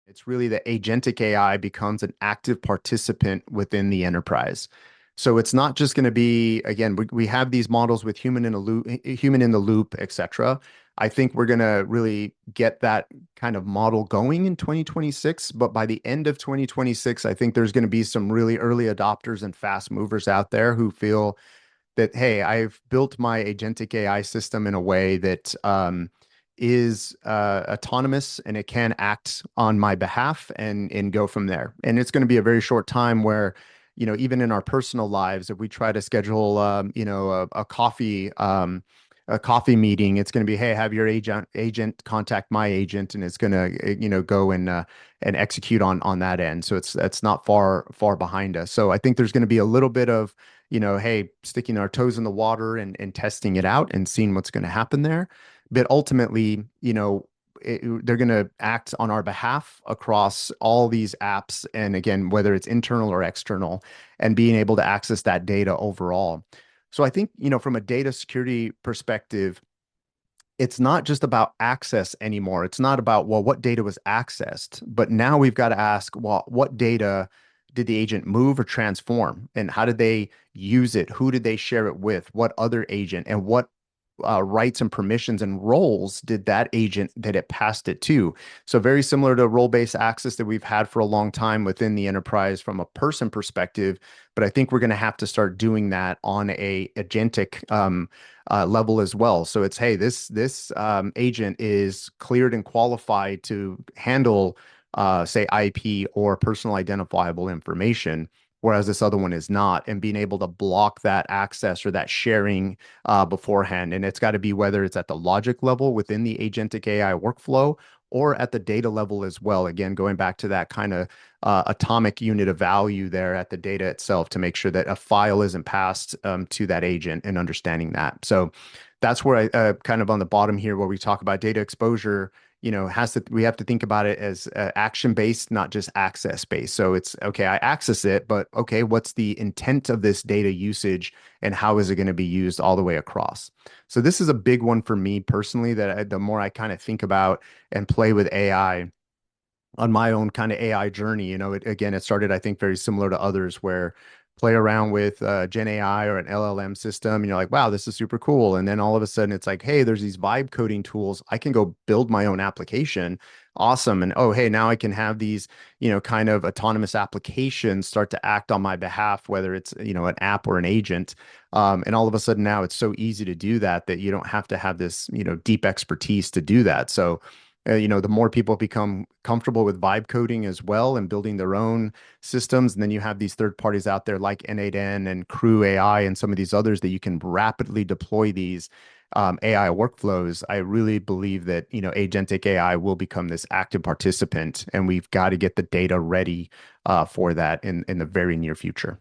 It's really that agentic AI becomes an active participant within the enterprise. So it's not just going to be, again, we have these models with human in a loop, human in the loop, et cetera. I think we're going to really get that kind of model going in 2026. But by the end of 2026, I think there's going to be some really early adopters and fast movers out there who feel that, hey, I've built my agentic AI system in a way that is autonomous and it can act on my behalf and go from there. And it's going to be a very short time where, even in our personal lives, if we try to schedule, a coffee meeting, it's going to be, hey, have your agent contact my agent, and it's going to, go and execute on that end. So it's not far behind us. So I think there's going to be a little bit of, hey, sticking our toes in the water and testing it out and seeing what's going to happen there. But ultimately, they're going to act on our behalf across all these apps. And again, whether it's internal or external, and being able to access that data overall. So I think, from a data security perspective, it's not just about access anymore. It's not about, well, what data was accessed, but now we've got to ask, well, what data did the agent move or transform? And how did they use it? Who did they share it with? What other agent? And what rights and permissions and roles did that agent that it passed it to? So very similar to role-based access that we've had for a long time within the enterprise from a person perspective, but I think we're going to have to start doing that on a agentic level as well. So it's, hey, this agent is cleared and qualified to handle, say, IP or personal identifiable information, whereas this other one is not, and being able to block that access or that sharing beforehand. And it's got to be whether it's at the logic level within the agentic AI workflow or at the data level as well. Again, going back to that kind of atomic unit of value there at the data itself to make sure that a file isn't passed to that agent and understanding that. So that's where I kind of on the bottom here where we talk about data exposure, we have to think about it as action based, not just access based. So it's okay, I access it, but okay, what's the intent of this data usage and how is it going to be used all the way across? So this is a big one for me personally that the more I kind of think about and play with AI on my own kind of AI journey, again, it started, I think, very similar to others where play around with Gen AI or an LLM system, and you're like, wow, this is super cool. And then all of a sudden it's like, hey, there's these vibe coding tools. I can go build my own application. Awesome. And oh, hey, now I can have these, kind of autonomous applications start to act on my behalf, whether it's, an app or an agent. And all of a sudden now it's so easy to do that you don't have to have this, deep expertise to do that. So the more people become comfortable with vibe coding as well and building their own systems, and then you have these third parties out there like N8N and Crew AI and some of these others that you can rapidly deploy these AI workflows. I really believe that agentic AI will become this active participant, and we've got to get the data ready for that in the very near future.